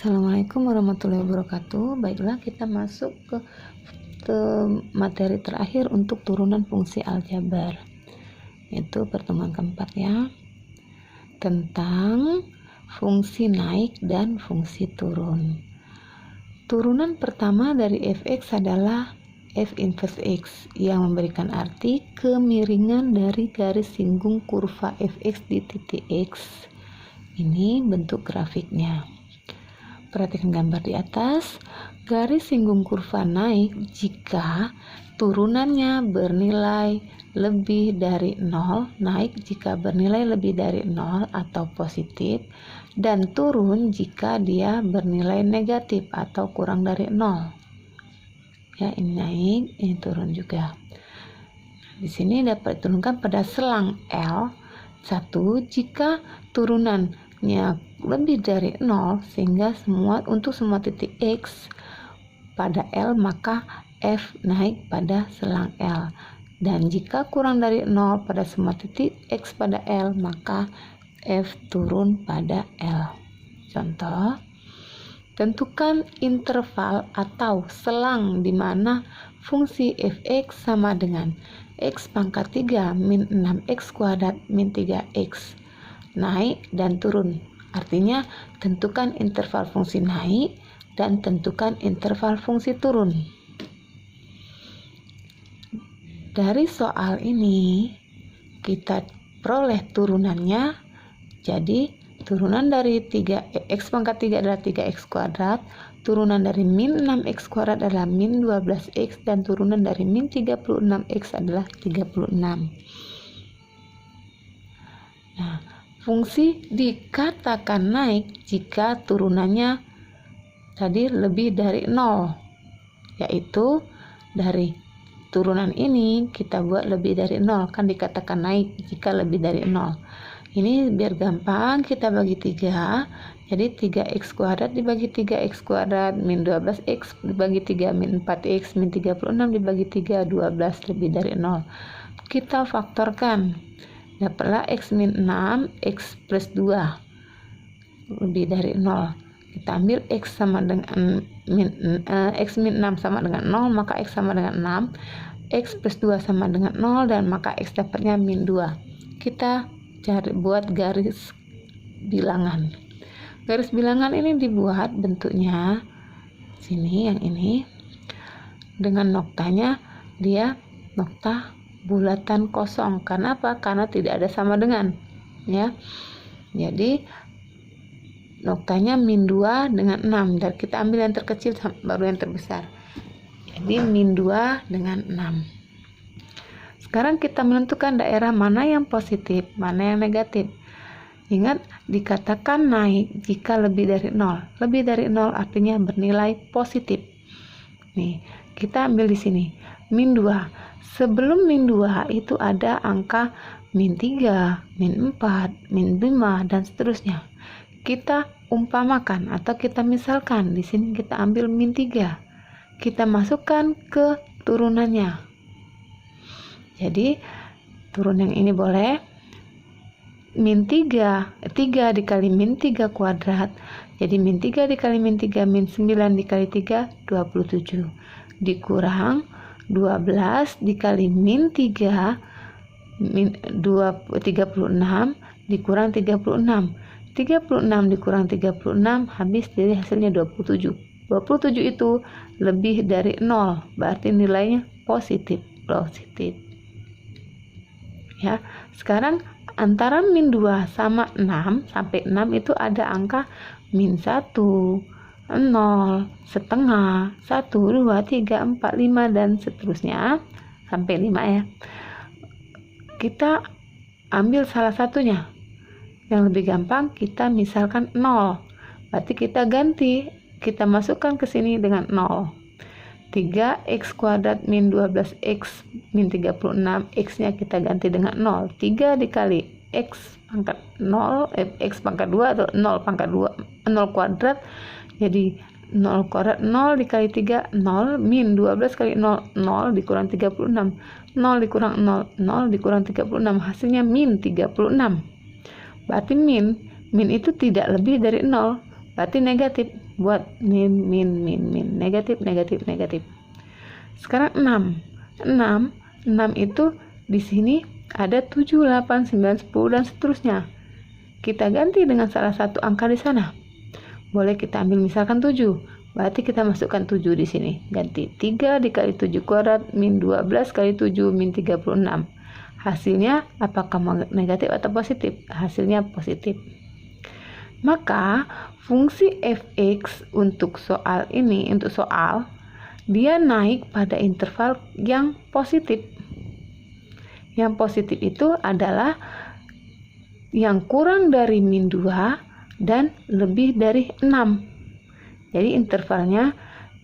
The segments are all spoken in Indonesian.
Assalamualaikum warahmatullahi wabarakatuh. Baiklah, kita masuk ke materi terakhir untuk turunan fungsi aljabar, yaitu pertemuan keempat ya, tentang fungsi naik dan fungsi turun. Turunan pertama dari fx adalah f inverse x yang memberikan arti kemiringan dari garis singgung kurva fx di titik x. Ini bentuk grafiknya. Perhatikan gambar di atas. Garis singgung kurva naik jika turunannya bernilai lebih dari 0, naik jika bernilai lebih dari 0 atau positif, dan turun jika dia bernilai negatif atau kurang dari 0. Ya, ini naik, ini turun juga. Di sini dapat diturunkan pada selang L1 jika turunannya lebih dari 0, sehingga untuk semua titik X pada L maka F naik pada selang L, dan jika kurang dari 0 pada semua titik X pada L maka F turun pada L. Contoh, tentukan interval atau selang di mana fungsi fx sama dengan x pangkat 3 min 6x kuadrat min 3x naik dan turun. Artinya, tentukan interval fungsi naik dan tentukan interval fungsi turun. Dari soal ini, kita peroleh turunannya. Jadi, turunan dari x pangkat 3 adalah 3x kuadrat, turunan dari min 6x kuadrat adalah min 12x, dan turunan dari min 36x adalah 36. Nah, fungsi dikatakan naik jika turunannya tadi lebih dari 0, yaitu dari turunan ini kita buat lebih dari 0, kan dikatakan naik jika lebih dari 0. Ini biar gampang kita bagi 3, jadi 3x kuadrat dibagi 3x kuadrat min 12x dibagi 3 min 4x min 36 dibagi 3, 12 lebih dari 0. Kita faktorkan, dapatlah x min 6 x plus 2 lebih dari 0. Kita ambil x sama dengan x min 6 sama dengan 0, maka x sama dengan 6, x plus 2 sama dengan 0, dan maka x dapatnya min 2. Kita buat garis bilangan. Garis bilangan ini dibuat bentuknya sini, yang ini dengan noktanya dia nokta bulatan kosong. Karena apa? Karena tidak ada sama dengan, ya. Jadi noktanya min 2 dengan 6, dan kita ambil yang terkecil baru yang terbesar. Jadi min 2 dengan 6. Sekarang kita menentukan daerah mana yang positif, mana yang negatif. Ingat, dikatakan naik jika lebih dari 0. Lebih dari 0 artinya bernilai positif. Nih, kita ambil di sini min 2. Sebelum min 2 itu ada angka min 3, min 4, min 5, dan seterusnya. Kita umpamakan atau kita misalkan di sini kita ambil min 3. Kita masukkan ke turunannya. Jadi turun yang ini boleh min 3 dikali min 3 kuadrat. Jadi min 3 dikali min 3 min 9 dikali 3 27 dikurang 12 dikali min 3 min 36 dikurang 36. 36 dikurang 36 habis, jadi hasilnya 27. 27 itu lebih dari 0, berarti nilainya positif. Ya, sekarang antara min 2 sama 6 sampai 6 itu ada angka min 1, 0, setengah, 1, 2, 3, 4, 5, dan seterusnya sampai 5 ya. Kita ambil salah satunya. Yang lebih gampang kita misalkan 0. Berarti kita ganti, kita masukkan ke sini dengan 0. 3x kuadrat min 12x min 36, x-nya kita ganti dengan 0. 3 dikali x pangkat 0, x pangkat 2 atau 0 pangkat 2, 0 kuadrat. Jadi 0 kuadrat, 0 dikali 3, 0, min 12 kali 0, 0 dikurang 36. 0 dikurang 0, 0 dikurang 36, hasilnya min 36. Berarti min itu tidak lebih dari 0. berarti negatif. Buat min, negatif. Sekarang 6 itu di sini ada 7, 8, 9, 10 dan seterusnya. Kita ganti dengan salah satu angka di sana. Boleh kita ambil misalkan 7. Berarti kita masukkan 7 di sini. Ganti 3 dikali 7 kuadrat min 12 kali 7 min 36. Hasilnya apakah negatif atau positif? Hasilnya positif. Maka fungsi fx untuk soal ini, dia naik pada interval yang positif. Yang positif itu adalah yang kurang dari min 2 dan lebih dari 6. Jadi intervalnya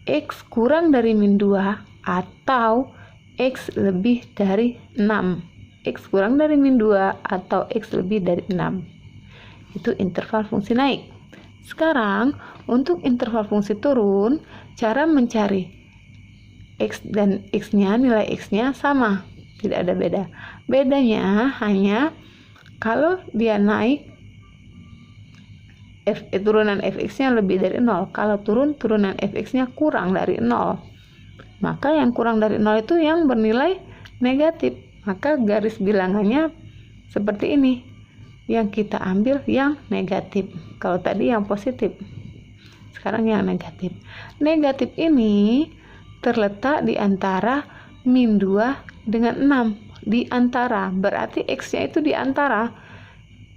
x kurang dari min 2 atau x lebih dari 6. X kurang dari min 2 atau x lebih dari 6. Itu interval fungsi naik. Sekarang untuk interval fungsi turun, cara mencari x dan x-nya, nilai x-nya sama, tidak ada beda. Bedanya hanya kalau dia naik turunan fx-nya lebih dari 0. Kalau turunan fx-nya kurang dari 0. Maka yang kurang dari 0 itu yang bernilai negatif. Maka garis bilangannya seperti ini. Yang kita ambil yang negatif. Kalau tadi yang positif, sekarang yang negatif. Negatif ini terletak di antara min 2 dengan 6. Di antara, berarti x-nya itu di antara.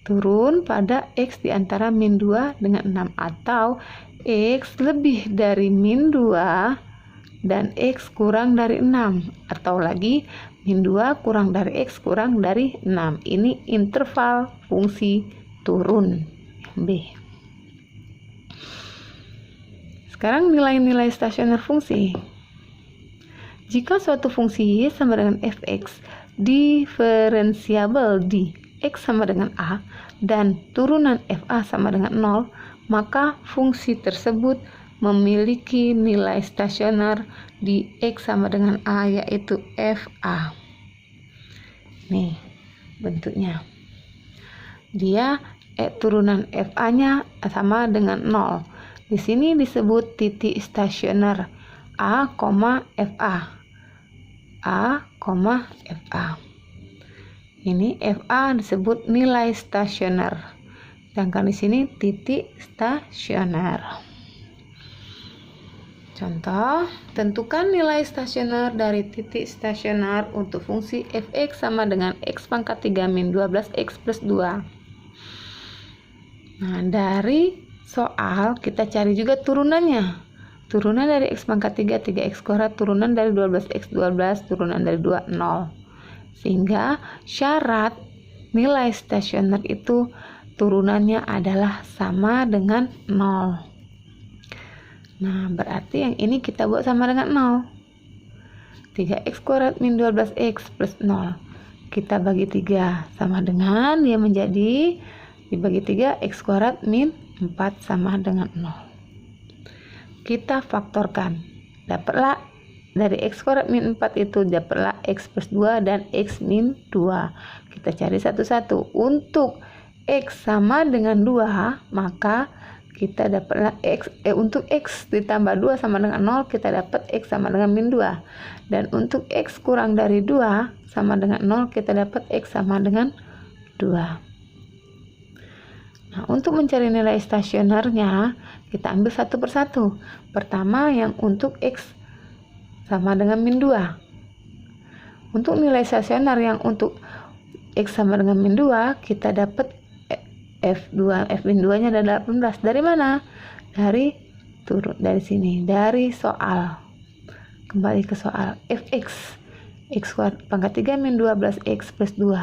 Turun pada x di antara min 2 dengan 6. Atau x lebih dari min 2 dan x kurang dari 6. Atau lagi min 2 kurang dari x kurang dari 6. Ini interval fungsi turun B. Sekarang nilai-nilai stasioner fungsi. Jika suatu fungsi y sama dengan fx diferensiabel di x sama dengan a dan turunan fa sama dengan 0, maka fungsi tersebut memiliki nilai stasioner di x sama dengan a, yaitu fa. Nih bentuknya. Dia turunan fa-nya sama dengan 0. Di sini disebut titik stasioner a, fa. A, fa. Ini fa disebut nilai stasioner. Sedangkan di sini titik stasioner. Contoh, tentukan nilai stasioner dari titik stasioner untuk fungsi fx sama dengan x pangkat 3 min 12x plus 2. Nah, dari soal kita cari juga turunannya. Turunan dari x pangkat 3, 3x kuadrat, turunan dari 12x, 12, turunan dari 2, 0. Sehingga syarat nilai stasioner itu turunannya adalah sama dengan 0. Nah, berarti yang ini kita buat sama dengan 0. 3x kuadrat min 12x plus 0. Kita bagi 3 sama dengan, dia menjadi dibagi 3 x kuadrat min 4 sama dengan 0. Kita faktorkan. Dapatlah dari x kuadrat min 4 itu dapatlah x plus 2 dan x min 2. Kita cari satu-satu. Untuk x sama dengan 2, maka kita dapatlah untuk x ditambah 2 sama dengan 0, kita dapat x sama dengan min 2. Dan untuk x kurang dari 2 sama dengan 0, kita dapat x sama dengan 2. Nah, untuk mencari nilai stasionernya, kita ambil satu persatu. Pertama yang untuk x sama dengan min 2. Untuk nilai stasioner yang untuk x sama dengan min 2, kita dapat f min 2 nya ada 18. Dari mana? Dari sini, dari soal. Kembali ke soal. Fx x kuadrat pangkat 3 min 12x plus 2.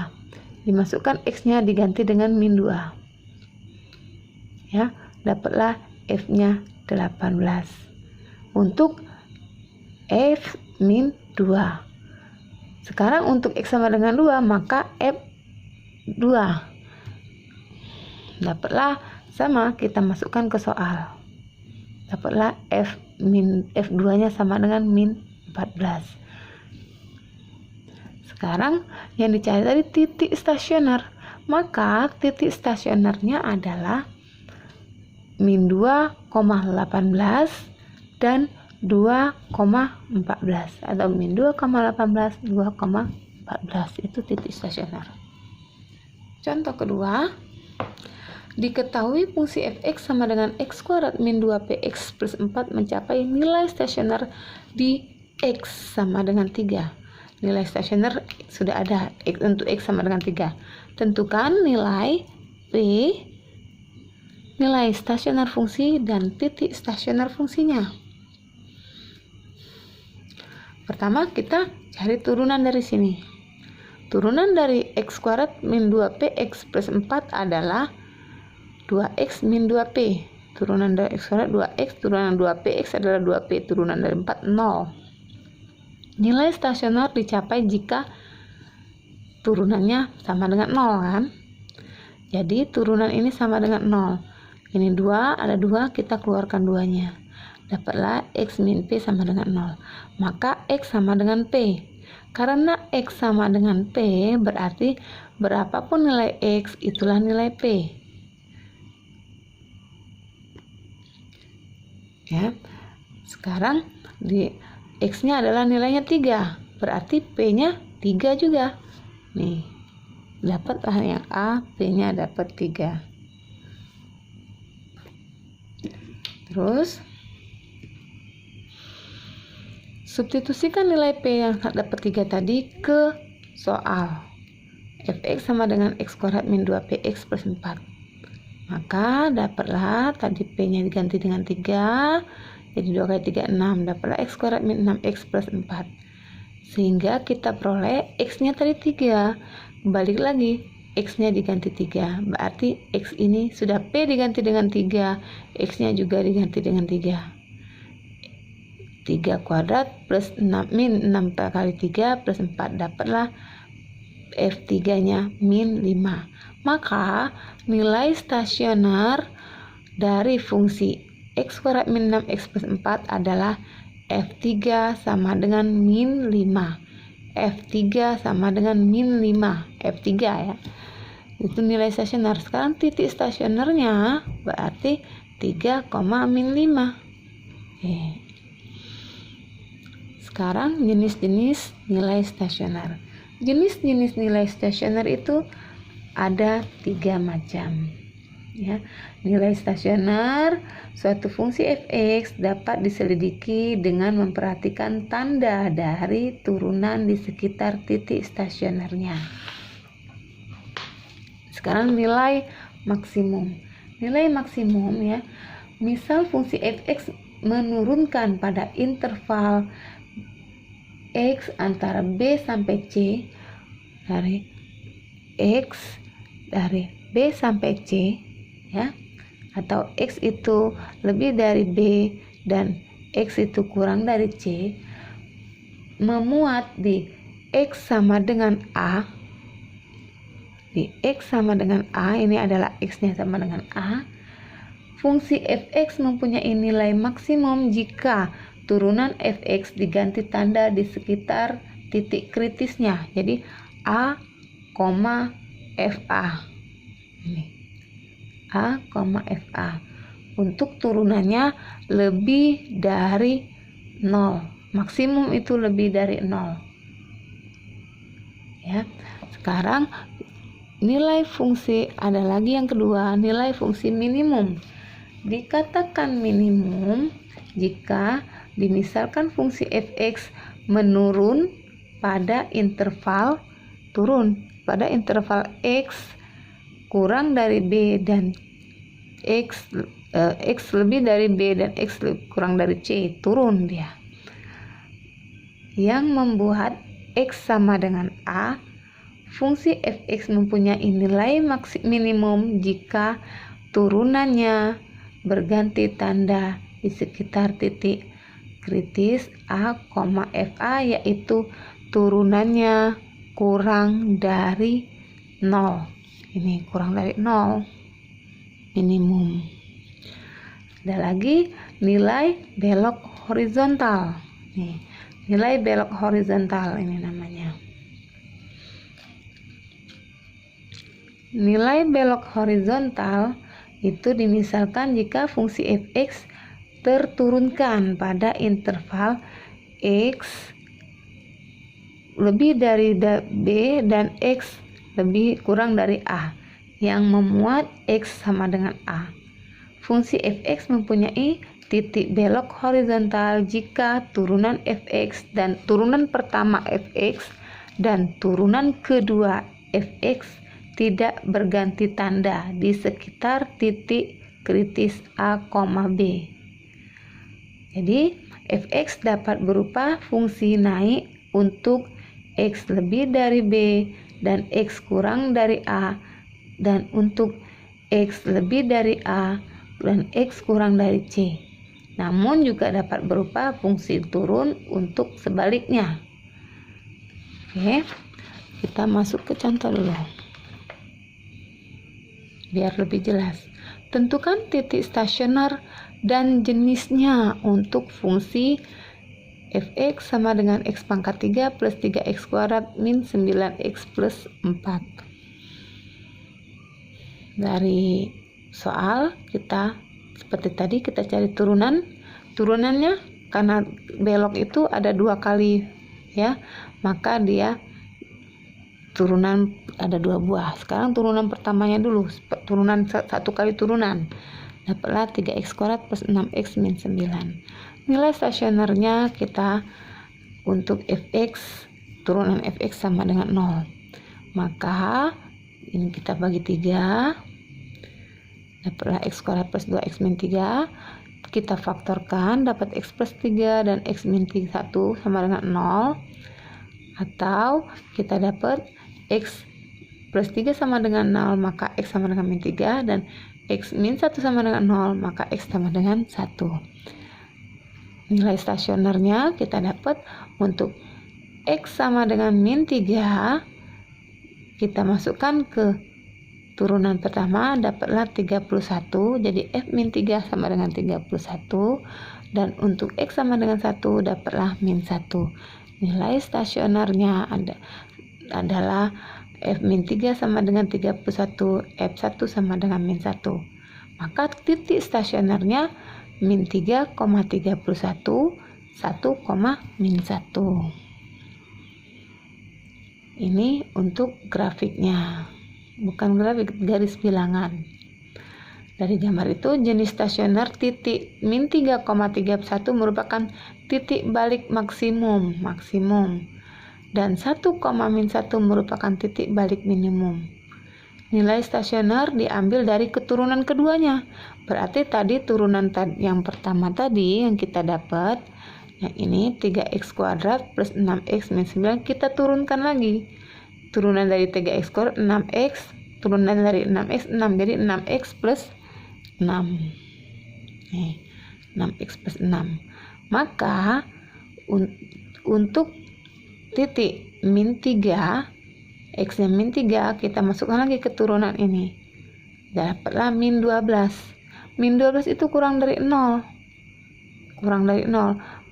Dimasukkan x-nya diganti dengan min 2. Ya, dapatlah f-nya 18. Untuk f min 2. Sekarang untuk x sama dengan 2, maka f 2. Dapatlah sama, kita masukkan ke soal. Dapatlah f2 nya sama dengan min 14. Sekarang yang dicari tadi titik stasioner. Maka titik stasionernya adalah min 2,18 dan 2,14 atau min 2,18 2,14 itu titik stasioner. Contoh kedua, diketahui fungsi fx sama dengan x kuadrat min 2px plus 4 mencapai nilai stasioner di x sama dengan 3. Nilai stasioner sudah ada, untuk x sama dengan 3. Tentukan nilai p, nilai stasioner fungsi, dan titik stasioner fungsinya. Pertama kita cari turunan dari sini. Turunan dari x kuadrat min 2px plus 4 adalah 2x min 2p. Turunan dari x kuadrat 2x, turunan 2px adalah 2p, turunan dari 4 0. Nilai stasioner dicapai jika turunannya sama dengan 0 kan. Jadi turunan ini sama dengan 0. Ini 2, ada 2, kita keluarkan 2-nya. Dapatlah x min p sama dengan 0. Maka x sama dengan p. Karena x sama dengan p, berarti berapapun nilai x, itulah nilai p. Ya. Sekarang di x-nya adalah nilainya 3. Berarti p-nya 3 juga. Nih. Dapatlah yang A, p-nya dapat 3. Terus substitusikan nilai P yang dapat 3 tadi ke soal. Fx sama dengan x kuadrat min 2px plus 4. Maka dapatlah tadi P-nya diganti dengan 3. Jadi 2 kali 3, 6. Dapatlah x kuadrat min 6x plus 4. Sehingga kita peroleh x-nya tadi 3. Balik lagi, x-nya diganti 3. Berarti x ini sudah P diganti dengan 3. X-nya juga diganti dengan 3. 3 kuadrat plus 6 min 6 kali 3 plus 4, dapatlah F3-nya min 5. Maka nilai stasioner dari fungsi x kuadrat min 6x plus 4 adalah F3 sama dengan min 5. F3 sama dengan min 5. F3 ya. Itu nilai stasioner. Sekarang titik stasionernya berarti 3, min 5. Oke. Sekarang jenis-jenis nilai stasioner. Jenis-jenis nilai stasioner itu ada 3 macam. Ya, nilai stasioner suatu fungsi fx dapat diselidiki dengan memperhatikan tanda dari turunan di sekitar titik stasionernya. Sekarang nilai maksimum. Nilai maksimum ya. Misal fungsi fx menurunkan pada interval x antara b sampai c, dari x dari b sampai c ya, atau x itu lebih dari b dan x itu kurang dari c, memuat di x sama dengan a. Di x sama dengan a, ini adalah x-nya sama dengan a. Fungsi fx mempunyai nilai maksimum jika turunan fx diganti tanda di sekitar titik kritisnya. Jadi a, fa. Ini a, fa. Untuk turunannya lebih dari 0. Maksimum itu lebih dari 0. Ya. Sekarang nilai fungsi, ada lagi yang kedua, nilai fungsi minimum. Dikatakan minimum jika dimisalkan fungsi fx menurun pada interval x kurang dari b dan x lebih dari b dan x kurang dari c, turun dia. Yang membuat x sama dengan a, fungsi fx mempunyai nilai minimum jika turunannya berganti tanda di sekitar titik kritis a, fa, yaitu turunannya kurang dari 0. Ini kurang dari 0, minimum. Ada lagi nilai belok horizontal. Nih, nilai belok horizontal ini namanya. Nilai belok horizontal itu dimisalkan jika fungsi f(x) terturunkan pada interval x lebih dari b dan x lebih kurang dari a yang memuat x sama dengan a. Fungsi f(x) mempunyai titik belok horizontal jika turunan f(x) dan turunan pertama f(x) dan turunan kedua f(x) tidak berganti tanda di sekitar titik kritis a, b. Jadi f(x) dapat berupa fungsi naik untuk x lebih dari b dan x kurang dari a, dan untuk x lebih dari a dan x kurang dari c. Namun juga dapat berupa fungsi turun untuk sebaliknya. Oke, kita masuk ke contoh dulu biar lebih jelas. Tentukan titik stasioner dan jenisnya untuk fungsi f(x) sama dengan x pangkat 3 plus 3x kuadrat min 9x plus 4. Dari soal kita seperti tadi kita cari turunannya, karena belok itu ada 2 kali ya, maka dia turunan ada 2 buah. Sekarang turunan pertamanya dulu, turunan 1 kali turunan, dapatlah 3x kuadrat plus 6x min 9. Nilai stasionernya kita untuk fx, turunan fx sama dengan 0, maka ini kita bagi 3, dapatlah x kuadrat plus 2x min 3. Kita faktorkan dapat x plus 3 dan x min 1 sama dengan 0. Atau kita dapat x plus 3 sama dengan 0, maka x sama dengan min 3, dan x min 1 sama dengan 0, maka x sama dengan 1. Nilai stasionernya kita dapat untuk x sama dengan min 3, kita masukkan ke turunan pertama, dapatlah 31, jadi f min 3 sama dengan 31, dan untuk x sama dengan 1 dapatlah min 1. Nilai stasionernya adalah f min 3 sama dengan 31, f1 sama dengan min 1. Maka titik stasionernya min 3,31, 1, min 1. Ini untuk grafiknya, bukan grafik, garis bilangan. Dari gambar itu jenis stasioner titik min 3,31 merupakan titik balik maksimum, dan 1, min 1 merupakan titik balik minimum. Nilai stasioner diambil dari keturunan keduanya. Berarti tadi turunan yang pertama tadi yang kita dapat, yang ini 3x kuadrat plus 6x min 9, kita turunkan lagi. Turunan dari 3x kuadrat 6x, turunan dari 6x 6, jadi 6x plus 6. 6x plus 6. Maka untuk titik min 3, x nya min 3, kita masukkan lagi ke turunan ini, dapatlah min 12. Min 12 itu kurang dari 0,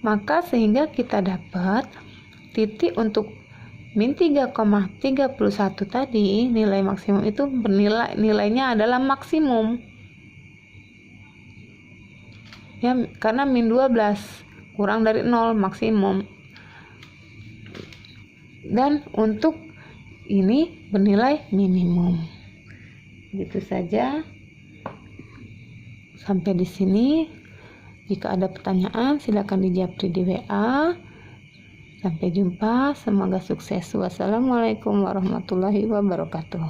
maka sehingga kita dapat titik untuk min 3,31 tadi, nilai maksimum itu nilainya adalah maksimum ya, karena min 12 kurang dari 0, maksimum. Dan untuk ini bernilai minimum. Gitu saja. Sampai di sini. Jika ada pertanyaan silakan dijawab di WA. Sampai jumpa, semoga sukses. Wassalamualaikum warahmatullahi wabarakatuh.